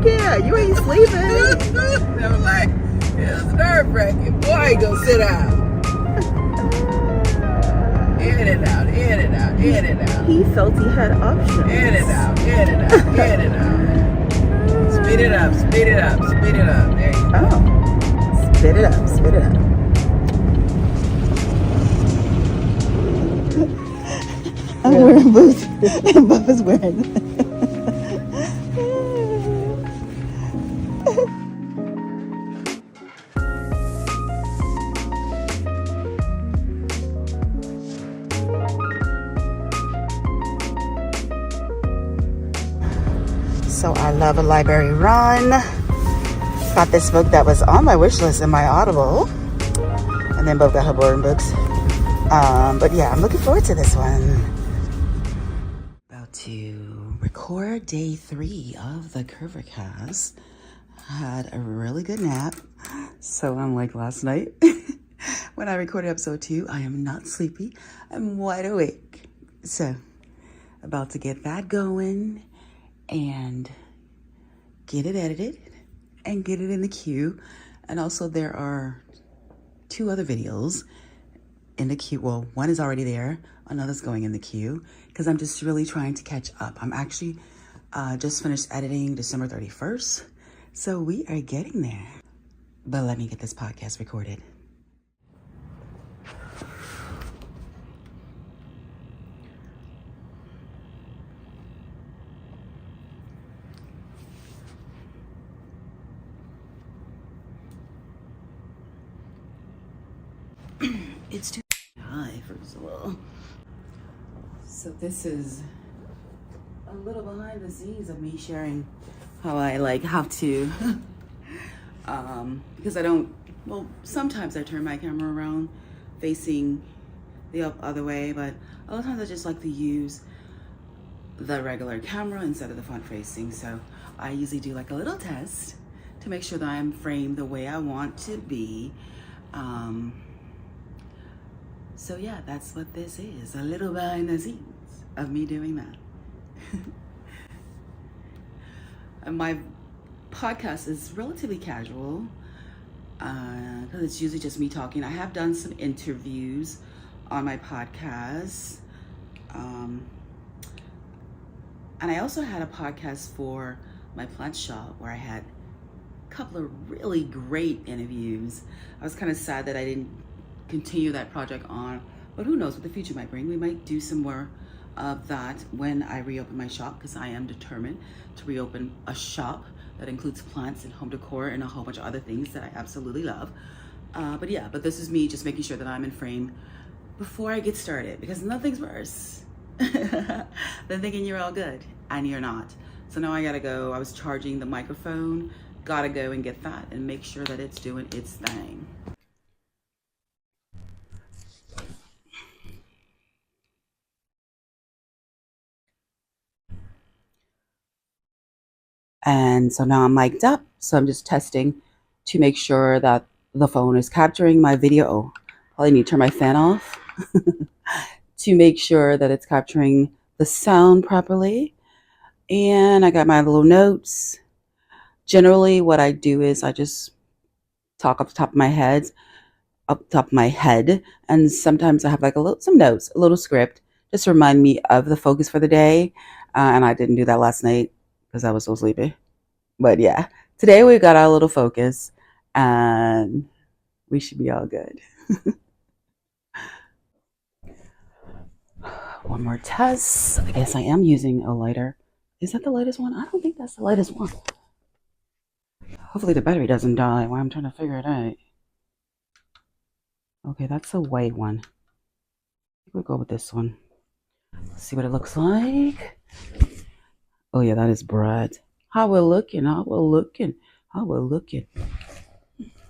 here. You ain't sleeping. They were like, it's nerve-wracking. Boy, I ain't gonna sit down. In and out, in and out, in and out. He felt he had options. In and out, in and out, in and out. Speed it up, speed it up, speed it up. There you go. Oh. Spit it up, spit it up. I'm wearing boots and Bubba's wearing. So I love a library run. Got this book that was on my wish list in my Audible. And then both got her boring books. But yeah, I'm looking forward to this one. About to record day 3 of the Curvercast. Had a really good nap. So unlike last night, when I recorded episode 2, I am not sleepy. I'm wide awake. So about to get that going and get it edited and get it in the queue. And also there are 2 other videos in the queue. Well, one is already there, another's going in the queue because I'm just really trying to catch up. I'm actually just finished editing December 31st. So we are getting there. But let me get this podcast recorded. It's too high, first of all. So this is a little behind the scenes of me sharing how I have to, because I don't, well, sometimes I turn my camera around facing the other way, but a lot of times I just like to use the regular camera instead of the front facing. So I usually do like a little test to make sure that I'm framed the way I want to be. So yeah, that's what this is, a little behind the scenes of me doing that. And my podcast is relatively casual because it's usually just me talking. I have done some interviews on my podcast. And I also had a podcast for my plant shop where I had a couple of really great interviews. I was kind of sad that I didn't continue that project on, but who knows what the future might bring. We might do some more of that when I reopen my shop, because I am determined to reopen a shop that includes plants and home decor and a whole bunch of other things that I absolutely love. But yeah, but this is me just making sure that I'm in frame before I get started, because nothing's worse than thinking you're all good and you're not. So now I gotta go. I was charging the microphone, gotta go and get that and make sure that it's doing its thing. And so now I'm mic'd up. So I'm just testing to make sure that the phone is capturing my video. Oh, probably need to turn my fan off to make sure that it's capturing the sound properly. And I got my little notes. Generally, what I do is I just talk up the top of my head, and sometimes I have like some notes, a little script, just to remind me of the focus for the day. And I didn't do that last night because I was so sleepy. But yeah, today we got our little focus and we should be all good. One more test. I guess I am using a lighter. Is that the lightest one? I don't think that's the lightest one. Hopefully the battery doesn't die while I'm trying to figure it out. Okay, that's a white one. I think we'll go with this one. Let's see what it looks like. Oh yeah, that is bright. How we're looking, how we're looking, how we're looking.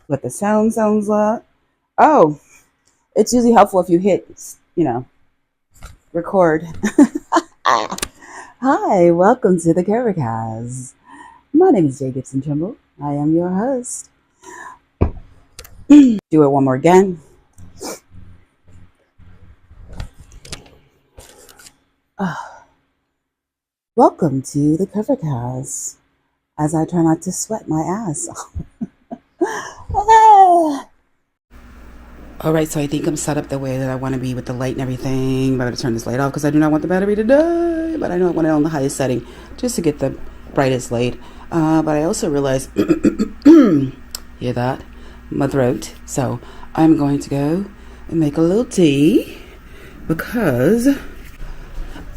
What the sound sounds like. Oh, it's usually helpful if you hit, record. Hi, welcome to the Curvercast. My name is Jay Gibson Trimble. I am your host. Do it one more again. Welcome to the Curvercast. as I try not to sweat my ass off. Ah. All right, so I think I'm set up the way that I want to be with the light and everything. But I'm going to turn this light off because I do not want the battery to die. But I know I want it on the highest setting just to get the brightest light. But I also realized, hear that? My throat. So I'm going to go and make a little tea because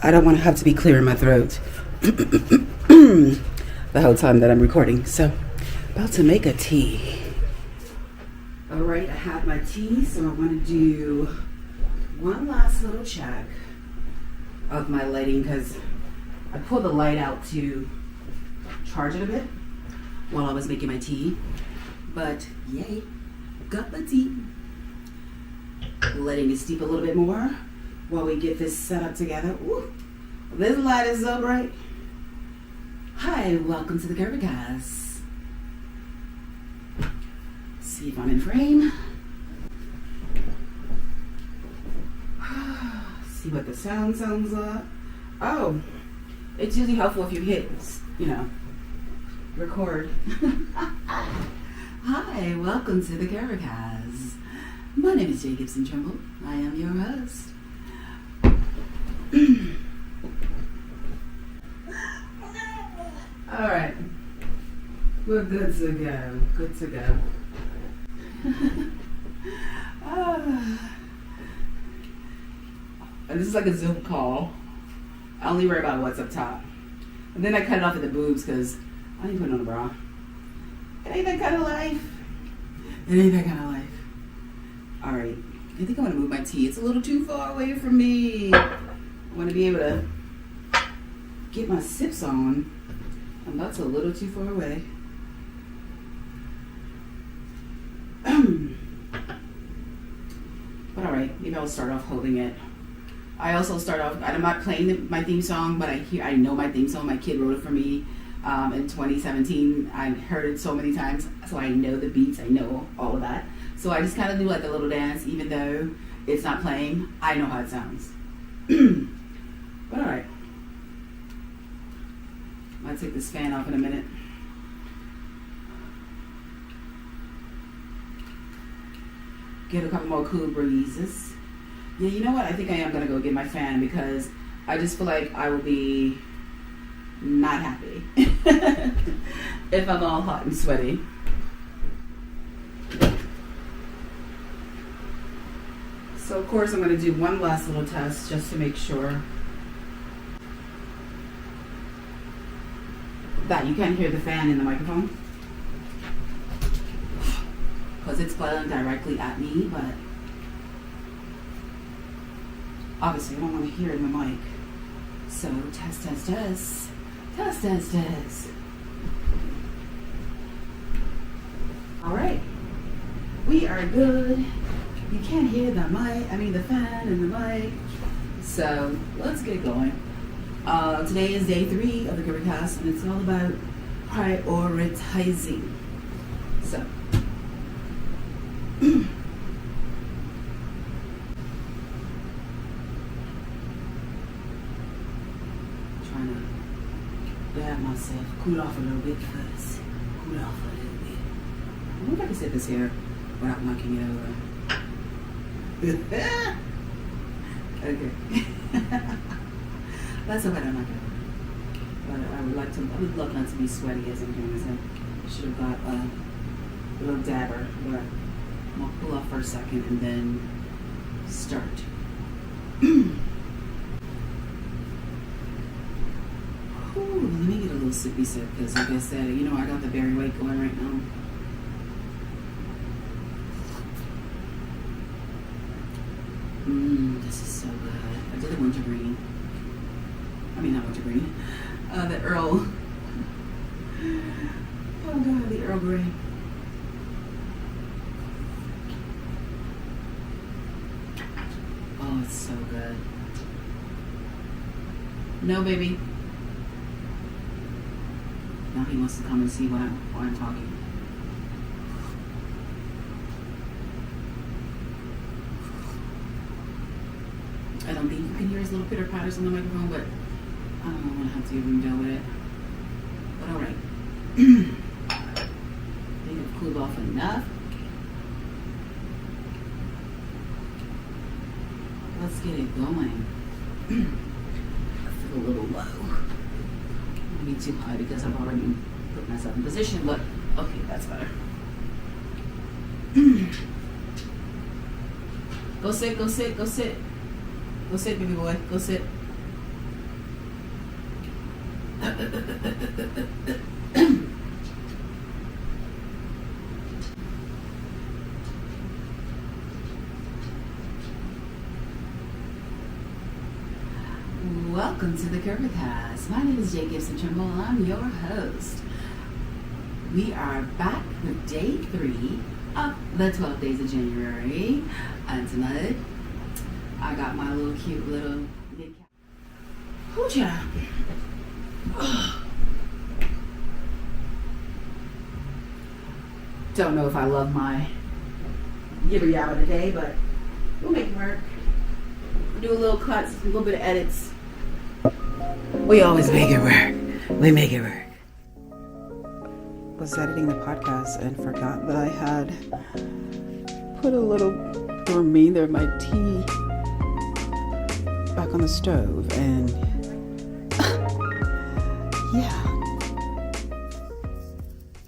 I don't want to have to be clearing my throat the whole time that I'm recording. So about to make a tea. All right, I have my tea, so I want to do one last little check of my lighting because I pulled the light out to charge it a bit while I was making my tea. But yay, got my tea. Letting it steep a little bit more while we get this set up together. Ooh, this light is so bright. Hi, welcome to the videocast. See if I'm in frame. See what the sound sounds like. Oh, it's usually helpful if you hit, record. Hi, welcome to the videocast. My name is Jacobson Trimble. I am your host. All right, we're good to go. Good to go. And this is like a Zoom call. I only worry about what's up top. And then I cut it off at the boobs because I ain't putting on a bra. It ain't that kind of life. It ain't that kind of life. All right. I think I'm going to move my tea. It's a little too far away from me. I want to be able to get my sips on. And that's a little too far away. But all right, maybe I'll start off holding it. I also start off, I'm not playing my theme song, but I know my theme song. My kid wrote it for me in 2017. I heard it so many times, so I know the beats, I know all of that. So I just kind of do like a little dance, even though it's not playing. I know how it sounds. But all right. I'll take this fan off in a minute. Get a couple more cool breezes. Yeah, you know what? I think I am going to go get my fan because I just feel like I will be not happy if I'm all hot and sweaty. So, of course, I'm going to do one last little test just to make sure that you can't hear the fan in the microphone. Because it's blowing directly at me, but obviously I don't want to hear it in the mic. So test, test, test. Test, test, test. All right. We are good. You can't hear the fan in the mic. So let's get going. Today is day 3 of the videocast, and it's all about prioritizing. So trying to let myself cool off a little bit first. Cool off a little bit. I wonder if I can set this here without knocking it over. Okay. That's okay, I'm not gonna. But I would love not to be sweaty as I'm doing this. I should have got a little dabber, but I'll pull off for a second and then start. Ooh, let me get a little sippy sip because, like I said, I got the Barry White going right now. This is so good. I did the wintergreen. Not wintergreen. The Earl. Oh God, the Earl Grey. Oh, it's so good. No, baby. Now he wants to come and see why I'm talking. I don't think you can hear his little pitter patters on the microphone, but I don't want to have to even deal with it. But all right. think I've cooled off enough. Let's get it going. I feel a little low. Maybe too high because I've already put myself in position, but okay, that's better. Go sit, go sit, go sit. Go sit, baby boy, go sit. Welcome to the Curvicast. My name is Jay Gibson Trimble and I'm your host. We are back with day 3 of the 12 days of January. And tonight, I got my little cute little big cat. Oh, yeah. Don't know if I love my yibber yabber today, but we'll make it work. We'll do a little cuts, a little bit of edits. We always make it work. We make it work. Was editing the podcast and forgot that I had put a little remainder of my tea back on the stove, and yeah,